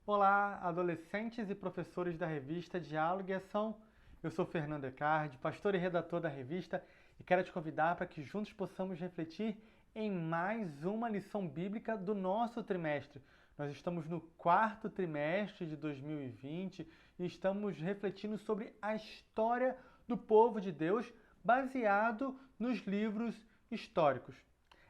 Olá, adolescentes e professores da revista Diálogo e Ação. Eu sou Fernando Ecardi, pastor e redator da revista, e quero te convidar para que juntos possamos refletir em mais uma lição bíblica do nosso trimestre. Nós estamos no quarto trimestre de 2020 e estamos refletindo sobre a história do povo de Deus baseado nos livros históricos.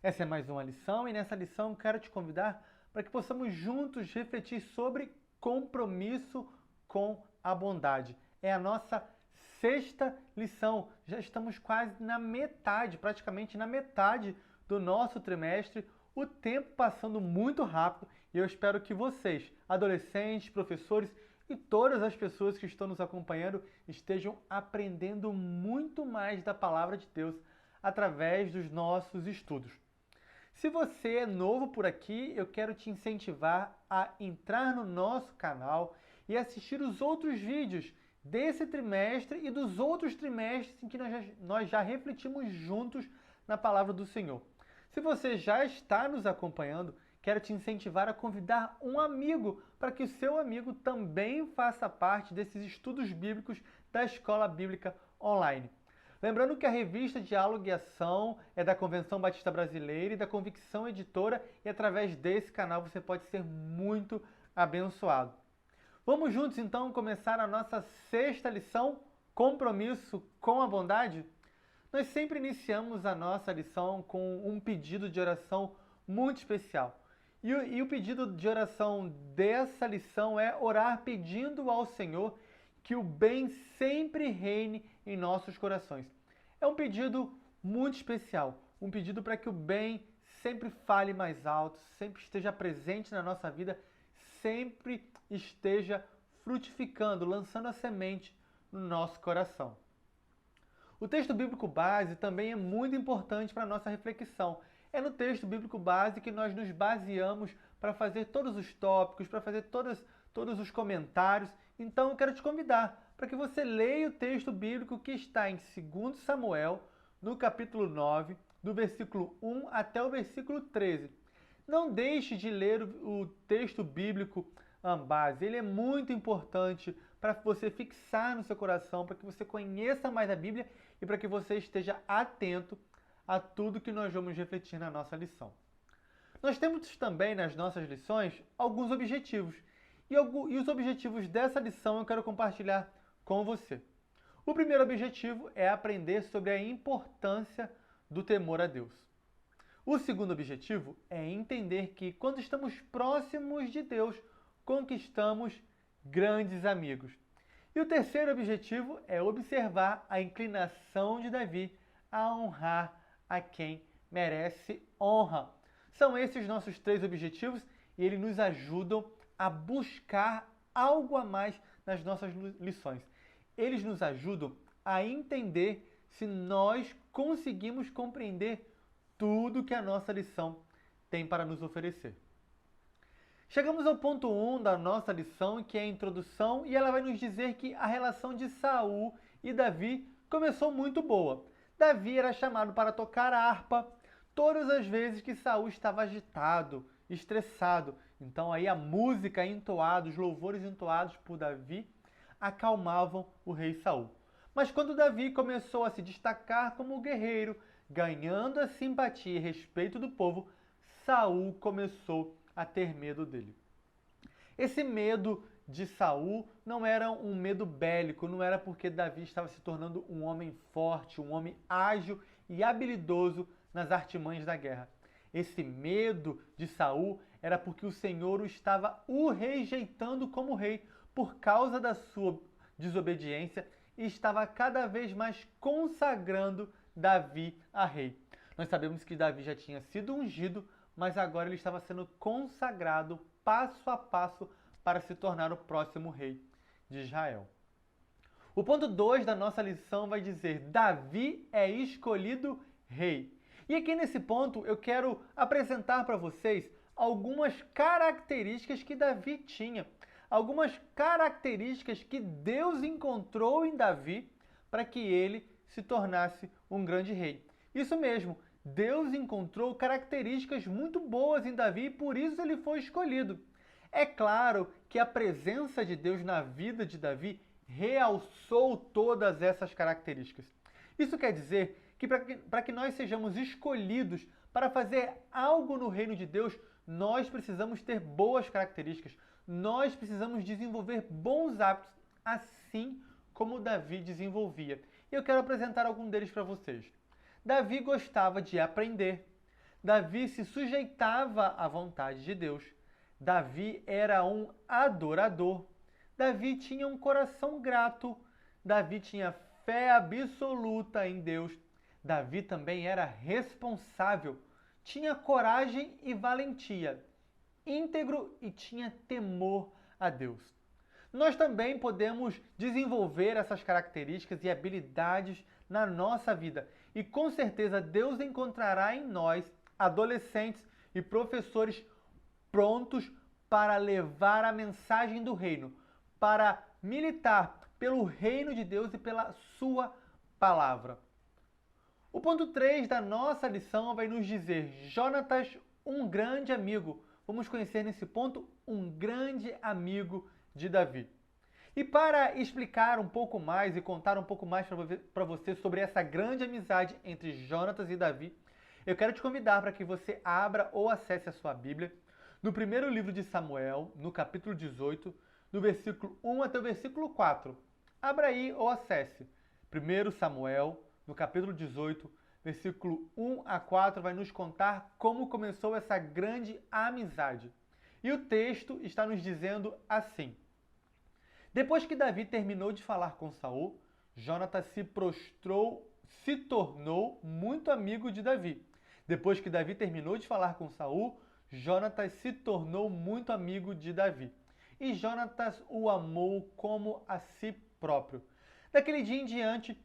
Essa é mais uma lição e nessa lição quero te convidar para que possamos juntos refletir sobre compromisso com a bondade. É a nossa sexta lição. Já estamos quase na metade, praticamente na metade do nosso trimestre. O tempo passando muito rápido e eu espero que vocês, adolescentes, professores e todas as pessoas que estão nos acompanhando estejam aprendendo muito mais da palavra de Deus através dos nossos estudos. Se você é novo por aqui, eu quero te incentivar a entrar no nosso canal e assistir os outros vídeos desse trimestre e dos outros trimestres em que nós já refletimos juntos na palavra do Senhor. Se você já está nos acompanhando, quero te incentivar a convidar um amigo para que o seu amigo também faça parte desses estudos bíblicos da Escola Bíblica Online. Lembrando que a revista Diálogo e Ação é da Convenção Batista Brasileira e da Convicção Editora, e através desse canal você pode ser muito abençoado. Vamos juntos então começar a nossa sexta lição, compromisso com a bondade? Nós sempre iniciamos a nossa lição com um pedido de oração muito especial. E o pedido de oração dessa lição é orar pedindo ao Senhor que o bem sempre reine em nossos corações. É um pedido muito especial, um pedido para que o bem sempre fale mais alto, sempre esteja presente na nossa vida, sempre esteja frutificando, lançando a semente no nosso coração. O texto bíblico base também é muito importante para a nossa reflexão. É no texto bíblico base que nós nos baseamos para fazer todos os tópicos, para fazer todos os comentários. Então eu quero te convidar para que você leia o texto bíblico que está em 2 Samuel, no capítulo 9, do versículo 1 até o versículo 13. Não deixe de ler o texto bíblico base. Ele é muito importante para você fixar no seu coração, para que você conheça mais a Bíblia e para que você esteja atento a tudo que nós vamos refletir na nossa lição. Nós temos também nas nossas lições alguns objetivos. E os objetivos dessa lição eu quero compartilhar com você. O primeiro objetivo é aprender sobre a importância do temor a Deus. O segundo objetivo é entender que quando estamos próximos de Deus, conquistamos grandes amigos. E o terceiro objetivo é observar a inclinação de Davi a honrar a quem merece honra. São esses os nossos três objetivos e eles nos ajudam a buscar algo a mais nas nossas lições. Eles nos ajudam a entender se nós conseguimos compreender tudo que a nossa lição tem para nos oferecer. Chegamos ao ponto 1 da nossa lição, que é a introdução, e ela vai nos dizer que a relação de Saul e Davi começou muito boa. Davi era chamado para tocar harpa todas as vezes que Saul estava agitado, estressado. Então aí a música entoada, os louvores entoados por Davi acalmavam o rei Saul. Mas quando Davi começou a se destacar como guerreiro, ganhando a simpatia e respeito do povo, Saul começou a ter medo dele. Esse medo de Saul não era um medo bélico, não era porque Davi estava se tornando um homem forte, um homem ágil e habilidoso nas artimanhas da guerra. Esse medo de Saul era porque o Senhor o rejeitando como rei por causa da sua desobediência e estava cada vez mais consagrando Davi a rei. Nós sabemos que Davi já tinha sido ungido, mas agora ele estava sendo consagrado passo a passo para se tornar o próximo rei de Israel. O ponto 2 da nossa lição vai dizer: Davi é escolhido rei. E aqui nesse ponto eu quero apresentar para vocês algumas características que Davi tinha. Algumas características que Deus encontrou em Davi para que ele se tornasse um grande rei. Isso mesmo, Deus encontrou características muito boas em Davi e por isso ele foi escolhido. É claro que a presença de Deus na vida de Davi realçou todas essas características. Isso quer dizer que para que nós sejamos escolhidos para fazer algo no reino de Deus, nós precisamos ter boas características, nós precisamos desenvolver bons hábitos, assim como Davi desenvolvia. E eu quero apresentar algum deles para vocês. Davi gostava de aprender. Davi se sujeitava à vontade de Deus. Davi era um adorador. Davi tinha um coração grato. Davi tinha fé absoluta em Deus. Davi também era responsável. Tinha coragem e valentia. Íntegro e tinha temor a Deus. Nós também podemos desenvolver essas características e habilidades na nossa vida. E com certeza Deus encontrará em nós, adolescentes e professores, prontos para levar a mensagem do reino, para militar pelo reino de Deus e pela sua palavra. O ponto 3 da nossa lição vai nos dizer: Jonatas, um grande amigo. Vamos conhecer nesse ponto um grande amigo de Davi. E para explicar um pouco mais e contar um pouco mais para você sobre essa grande amizade entre Jonatas e Davi, eu quero te convidar para que você abra ou acesse a sua Bíblia no primeiro livro de Samuel, no capítulo 18, do versículo 1 até o versículo 4. Abra aí ou acesse. 1 Samuel, no capítulo 18, versículo 1 a 4, vai nos contar como começou essa grande amizade. E o texto está nos dizendo assim: depois que Davi terminou de falar com Saul, Jonatas se prostrou, se tornou muito amigo de Davi. Depois que Davi terminou de falar com Saul, Jonatas se tornou muito amigo de Davi. E Jonatas o amou como a si próprio. Daquele dia em diante,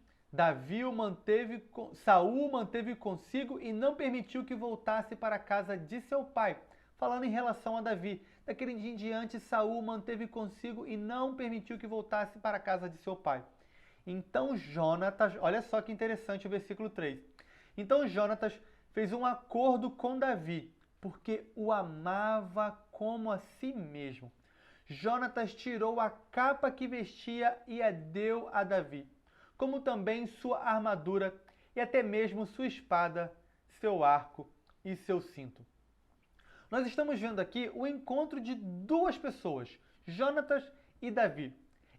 Saul o manteve consigo e não permitiu que voltasse para a casa de seu pai. Falando em relação a Davi, daquele dia em diante, Saul o manteve consigo e não permitiu que voltasse para a casa de seu pai. Então Jonatas, olha só que interessante o versículo 3. Então Jonatas fez um acordo com Davi, porque o amava como a si mesmo. Jonatas tirou a capa que vestia e a deu a Davi, como também sua armadura e até mesmo sua espada, seu arco e seu cinto. Nós estamos vendo aqui o encontro de duas pessoas, Jonatas e Davi.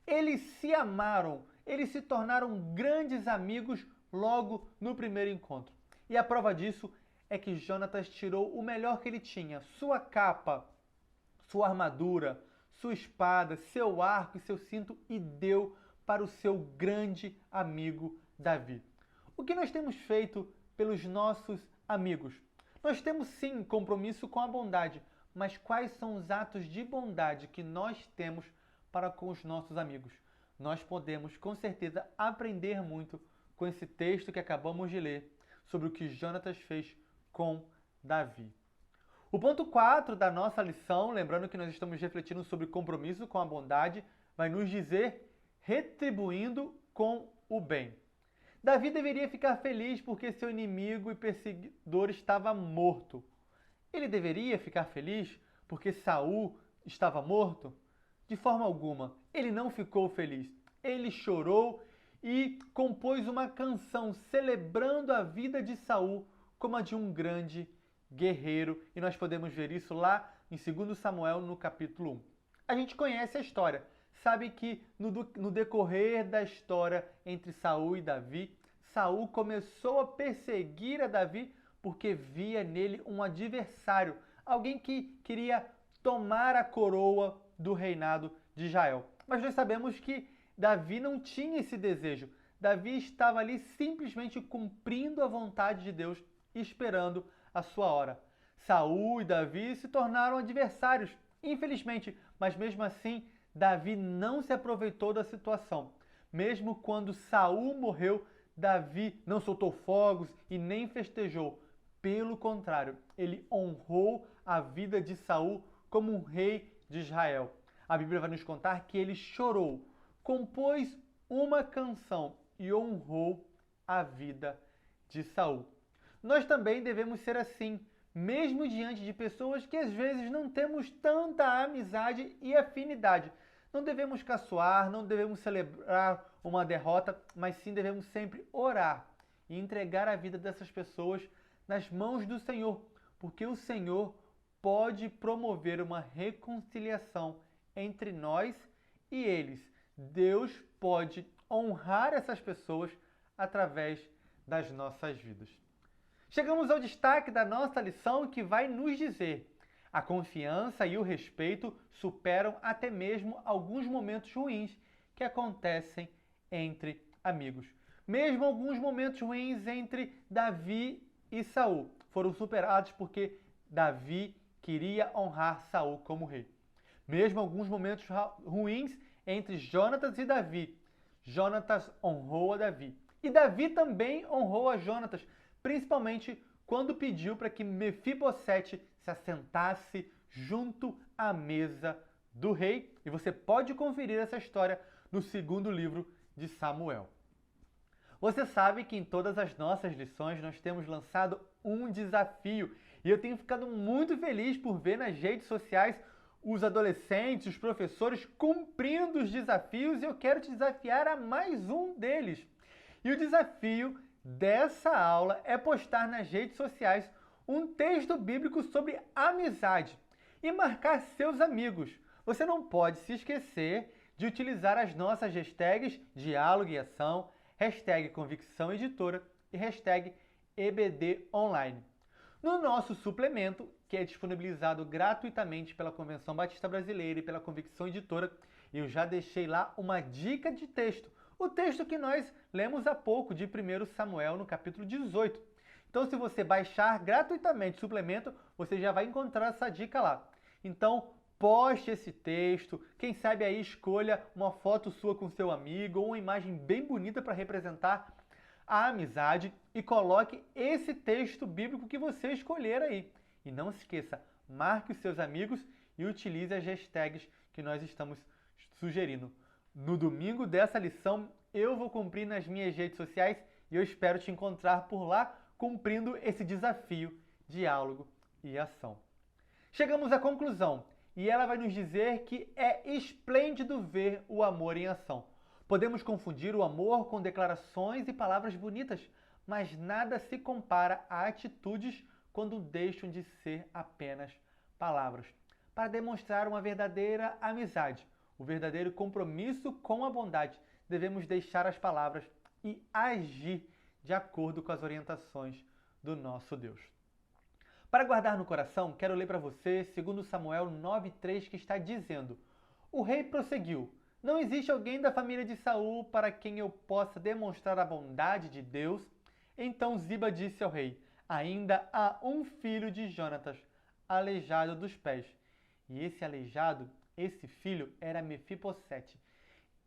Eles se amaram, eles se tornaram grandes amigos logo no primeiro encontro. E a prova disso é que Jonatas tirou o melhor que ele tinha, sua capa, sua armadura, sua espada, seu arco e seu cinto, e deu para o seu grande amigo Davi. O que nós temos feito pelos nossos amigos? Nós temos sim compromisso com a bondade, mas quais são os atos de bondade que nós temos para com os nossos amigos? Nós podemos com certeza aprender muito com esse texto que acabamos de ler sobre o que Jonatas fez com Davi. O ponto 4 da nossa lição, lembrando que nós estamos refletindo sobre compromisso com a bondade, vai nos dizer retribuindo com o bem. Davi deveria ficar feliz porque seu inimigo e perseguidor estava morto. Ele deveria ficar feliz porque Saul estava morto? De forma alguma. Ele não ficou feliz. Ele chorou e compôs uma canção celebrando a vida de Saul como a de um grande guerreiro. E nós podemos ver isso lá em 2 Samuel, no capítulo 1. A gente conhece a história. Sabe que no decorrer da história entre Saul e Davi, Saul começou a perseguir a Davi porque via nele um adversário, alguém que queria tomar a coroa do reinado de Israel. Mas nós sabemos que Davi não tinha esse desejo. Davi estava ali simplesmente cumprindo a vontade de Deus, esperando a sua hora. Saul e Davi se tornaram adversários, infelizmente, mas mesmo assim Davi não se aproveitou da situação. Mesmo quando Saul morreu, Davi não soltou fogos e nem festejou. Pelo contrário, ele honrou a vida de Saul como um rei de Israel. A Bíblia vai nos contar que ele chorou, compôs uma canção e honrou a vida de Saul. Nós também devemos ser assim, mesmo diante de pessoas que às vezes não temos tanta amizade e afinidade. Não devemos caçoar, não devemos celebrar uma derrota, mas sim devemos sempre orar e entregar a vida dessas pessoas nas mãos do Senhor, porque o Senhor pode promover uma reconciliação entre nós e eles. Deus pode honrar essas pessoas através das nossas vidas. Chegamos ao destaque da nossa lição que vai nos dizer: a confiança e o respeito superam até mesmo alguns momentos ruins que acontecem entre amigos. Mesmo alguns momentos ruins entre Davi e Saul foram superados porque Davi queria honrar Saul como rei. Mesmo alguns momentos ruins entre Jonatas e Davi, Jonatas honrou a Davi. E Davi também honrou a Jonatas, principalmente quando pediu para que Mefibosete se assentasse junto à mesa do rei. E você pode conferir essa história no segundo livro de Samuel. Você sabe que em todas as nossas lições nós temos lançado um desafio. E eu tenho ficado muito feliz por ver nas redes sociais os adolescentes, os professores cumprindo os desafios, e eu quero te desafiar a mais um deles. E o desafio dessa aula é postar nas redes sociais um texto bíblico sobre amizade e marcar seus amigos. Você não pode se esquecer de utilizar as nossas hashtags Diálogo e Ação, hashtag Convicção Editora e hashtag EBD Online. No nosso suplemento, que é disponibilizado gratuitamente pela Convenção Batista Brasileira e pela Convicção Editora, eu já deixei lá uma dica de texto. O texto que nós lemos há pouco, de 1 Samuel, no capítulo 18. Então, se você baixar gratuitamente o suplemento, você já vai encontrar essa dica lá. Então, poste esse texto, quem sabe aí escolha uma foto sua com seu amigo ou uma imagem bem bonita para representar a amizade e coloque esse texto bíblico que você escolher aí. E não se esqueça, marque os seus amigos e utilize as hashtags que nós estamos sugerindo. No domingo dessa lição, eu vou cumprir nas minhas redes sociais e eu espero te encontrar por lá cumprindo esse desafio, diálogo e ação. Chegamos à conclusão e ela vai nos dizer que é esplêndido ver o amor em ação. Podemos confundir o amor com declarações e palavras bonitas, mas nada se compara a atitudes quando deixam de ser apenas palavras. Para demonstrar uma verdadeira amizade, o verdadeiro compromisso com a bondade, devemos deixar as palavras e agir de acordo com as orientações do nosso Deus. Para guardar no coração, quero ler para você 2 Samuel 9,3, que está dizendo: o rei prosseguiu: não existe alguém da família de Saul para quem eu possa demonstrar a bondade de Deus? Então Ziba disse ao rei: ainda há um filho de Jonatas, aleijado dos pés. E esse aleijado, esse filho, era Mefibosete.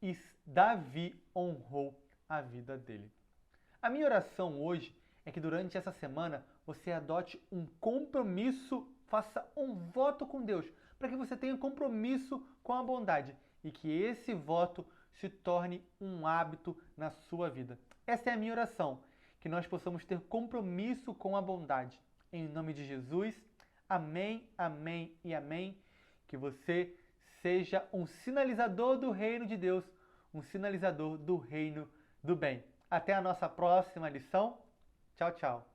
E Davi honrou a vida dele. A minha oração hoje é que durante essa semana você adote um compromisso, faça um voto com Deus, para que você tenha compromisso com a bondade e que esse voto se torne um hábito na sua vida. Essa é a minha oração, que nós possamos ter compromisso com a bondade. Em nome de Jesus, amém, amém e amém. Que você seja um sinalizador do reino de Deus, um sinalizador do reino do bem. Até a nossa próxima lição. Tchau, tchau.